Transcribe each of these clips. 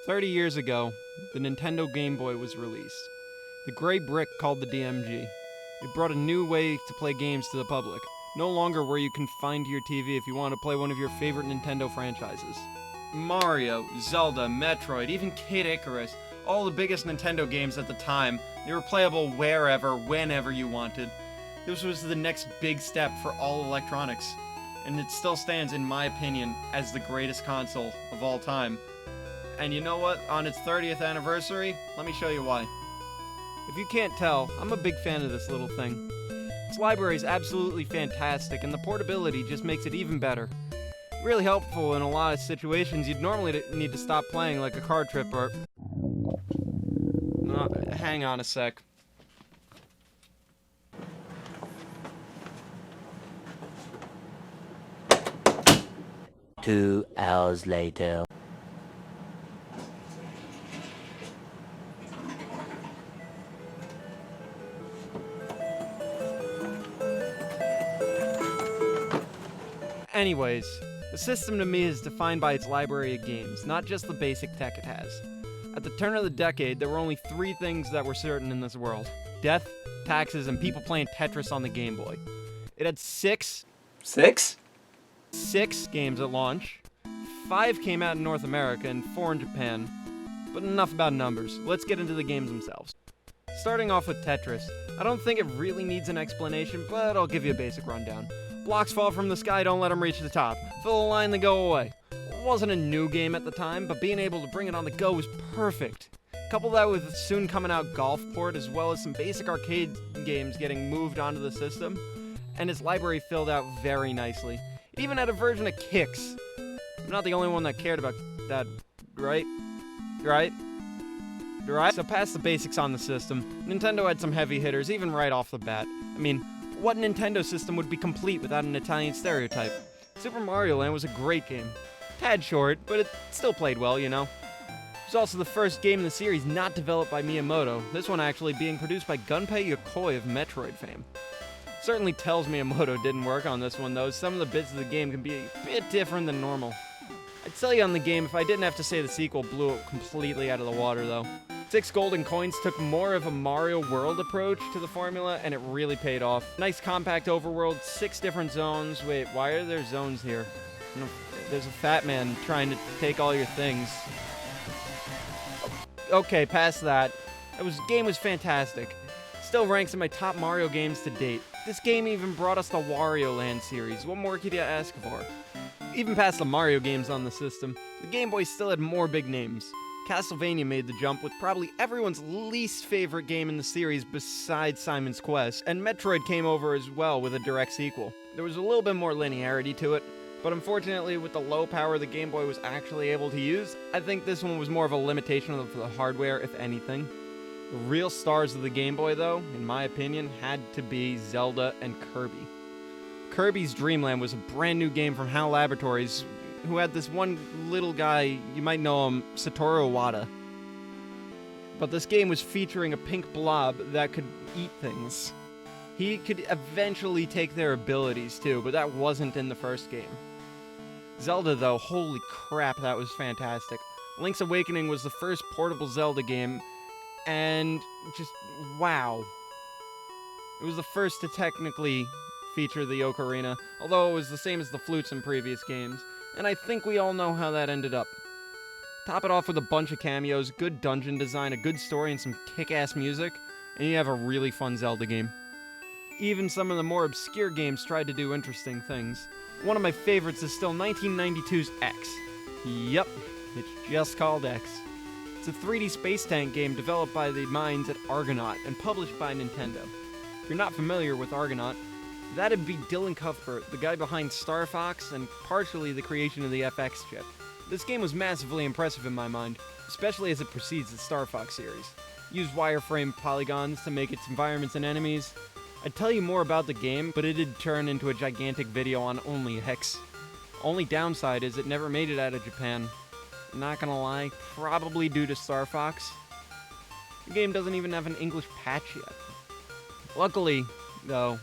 30 years ago, the Nintendo Game Boy was released. The gray brick called the DMG. It brought a new way to play games to the public. No longer were you confined to your TV if you wanted to play one of your favorite Nintendo franchises. Mario, Zelda, Metroid, even Kid Icarus, all the biggest Nintendo games at the time, they were playable wherever, whenever you wanted. This was the next big step for all electronics, and it still stands, in my opinion, as the greatest console of all time. And you know what? On its 30th anniversary, let me show you why. If you can't tell, I'm a big fan of this little thing. Its library is absolutely fantastic, and the portability just makes it even better. Really helpful in a lot of situations you'd normally need to stop playing, like a car trip or... hang on a sec. Two hours later. Anyways, the system to me is defined by its library of games, not just the basic tech it has. At the turn of the decade, there were only 3 things that were certain in this world: death, taxes, and people playing Tetris on the Game Boy. It had 6 games at launch. 5 came out in North America and 4 in Japan. But enough about numbers. Let's get into the games themselves. Starting off with Tetris. I don't think it really needs an explanation, but I'll give you a basic rundown. Blocks fall from the sky, don't let them reach the top. Fill a line, then go away. It wasn't a new game at the time, but being able to bring it on the go was perfect. Couple that with the soon coming out Golf Port, as well as some basic arcade games getting moved onto the system, and its library filled out very nicely. It even had a version of Kicks. I'm not the only one that cared about that, right? Right? So past the basics on the system, Nintendo had some heavy hitters, even right off the bat. I mean, what Nintendo system would be complete without an Italian stereotype? Super Mario Land was a great game. Tad short, but it still played well, you know? It was also the first game in the series not developed by Miyamoto, this one actually being produced by Gunpei Yokoi of Metroid fame. Certainly tells Miyamoto didn't work on this one though, some of the bits of the game can be a bit different than normal. I'd sell you on the game if I didn't have to say the sequel blew it completely out of the water though. 6 golden coins took more of a Mario World approach to the formula, and it really paid off. Nice compact overworld, 6 different zones. Wait, why are there zones here? No, there's a fat man trying to take all your things. Okay, past that. Game was fantastic. Still ranks in my top Mario games to date. This game even brought us the Wario Land series. What more could you ask for? Even past the Mario games on the system, the Game Boy still had more big names. Castlevania made the jump with probably everyone's least favorite game in the series besides Simon's Quest, and Metroid came over as well with a direct sequel. There was a little bit more linearity to it, but unfortunately with the low power the Game Boy was actually able to use, I think this one was more of a limitation of the hardware, if anything. The real stars of the Game Boy, though, in my opinion, had to be Zelda and Kirby. Kirby's Dream Land was a brand new game from HAL Laboratories, who had this one little guy, you might know him, Satoru Iwata. But this game was featuring a pink blob that could eat things. He could eventually take their abilities too, but that wasn't in the first game. Zelda though, holy crap, that was fantastic. Link's Awakening was the first portable Zelda game, and just wow. It was the first to technically feature the ocarina, although it was the same as the flutes in previous games. And I think we all know how that ended up. Top it off with a bunch of cameos, good dungeon design, a good story, and some kick-ass music, and you have a really fun Zelda game. Even some of the more obscure games tried to do interesting things. One of my favorites is still 1992's X. Yep, it's just called X. It's a 3D space tank game developed by the minds at Argonaut and published by Nintendo. If you're not familiar with Argonaut, that'd be Dylan Cuthbert, the guy behind Star Fox and partially the creation of the FX chip. This game was massively impressive in my mind, especially as it precedes the Star Fox series. Used wireframe polygons to make its environments and enemies. I'd tell you more about the game, but it did turn into a gigantic video on only X. Only downside is it never made it out of Japan. Not gonna lie, probably due to Star Fox. The game doesn't even have an English patch yet. Luckily, though,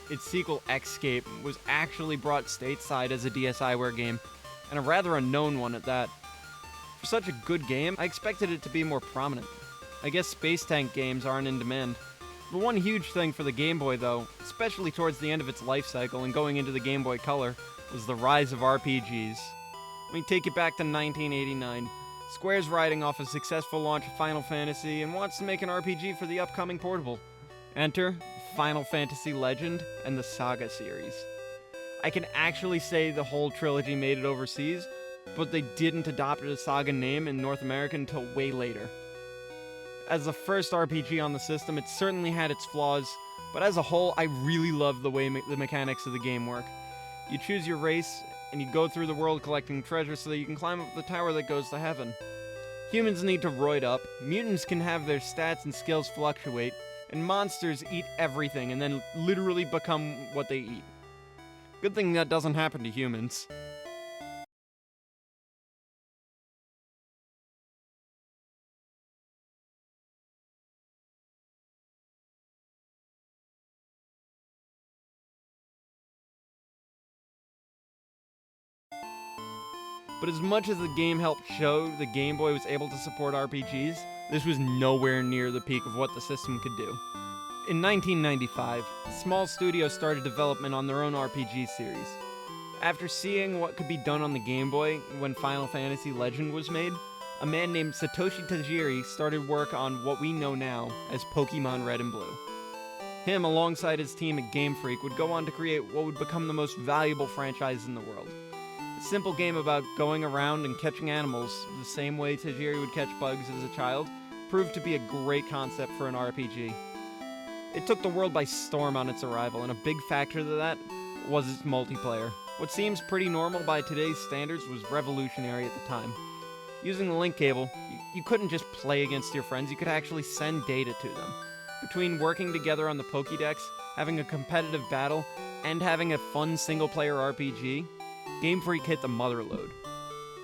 its sequel, Xscape, was actually brought stateside as a DSiWare game, and a rather unknown one at that. For such a good game, I expected it to be more prominent. I guess space tank games aren't in demand. The one huge thing for the Game Boy, though, especially towards the end of its life cycle and going into the Game Boy Color, was the rise of RPGs. Let me take you back to 1989. Square's riding off a successful launch of Final Fantasy and wants to make an RPG for the upcoming portable. Enter Final Fantasy Legend and the Saga series. I can actually say the whole trilogy made it overseas, but they didn't adopt the Saga name in North America until way later. As the first RPG on the system, it certainly had its flaws, but as a whole, I really love the way the mechanics of the game work. You choose your race, and you go through the world collecting treasure so that you can climb up the tower that goes to heaven. Humans need to roid up, mutants can have their stats and skills fluctuate, and monsters eat everything and then literally become what they eat. Good thing that doesn't happen to humans. But as much as the game helped show the Game Boy was able to support RPGs, this was nowhere near the peak of what the system could do. In 1995, small studios started development on their own RPG series. After seeing what could be done on the Game Boy when Final Fantasy Legend was made, a man named Satoshi Tajiri started work on what we know now as Pokemon Red and Blue. Him, alongside his team at Game Freak, would go on to create what would become the most valuable franchise in the world. A simple game about going around and catching animals the same way Tajiri would catch bugs as a child proved to be a great concept for an RPG. It took the world by storm on its arrival, and a big factor to that was its multiplayer. What seems pretty normal by today's standards was revolutionary at the time. Using the link cable, you couldn't just play against your friends, you could actually send data to them. Between working together on the Pokédex, having a competitive battle, and having a fun single-player RPG, Game Freak hit the mother lode.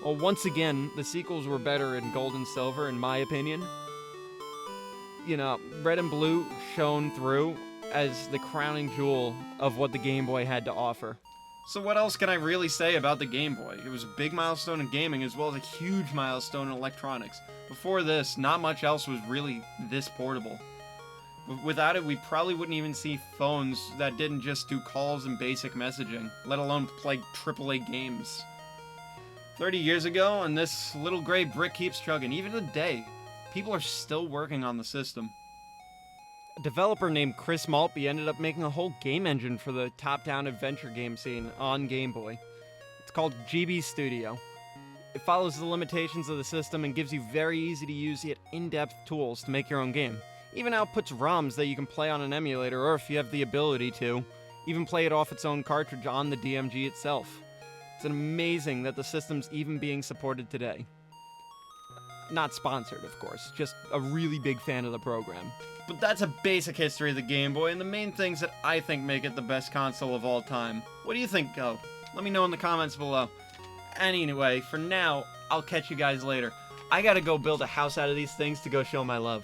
Well, once again, the sequels were better in Gold and Silver, in my opinion. Red and Blue shone through as the crowning jewel of what the Game Boy had to offer. So what else can I really say about the Game Boy? It was a big milestone in gaming as well as a huge milestone in electronics. Before this, not much else was really this portable. Without it, we probably wouldn't even see phones that didn't just do calls and basic messaging, let alone play AAA games. 30 years ago, and this little gray brick keeps chugging. Even today, people are still working on the system. A developer named Chris Maltby ended up making a whole game engine for the top-down adventure game scene on Game Boy. It's called GB Studio. It follows the limitations of the system and gives you very easy-to-use yet in-depth tools to make your own game. Even outputs ROMs that you can play on an emulator, or if you have the ability to, even play it off its own cartridge on the DMG itself. It's amazing that the system's even being supported today. Not sponsored, of course, just a really big fan of the program. But that's a basic history of the Game Boy, and the main things that I think make it the best console of all time. What do you think, Go? Let me know in the comments below. Anyway, for now, I'll catch you guys later. I gotta go build a house out of these things to go show my love.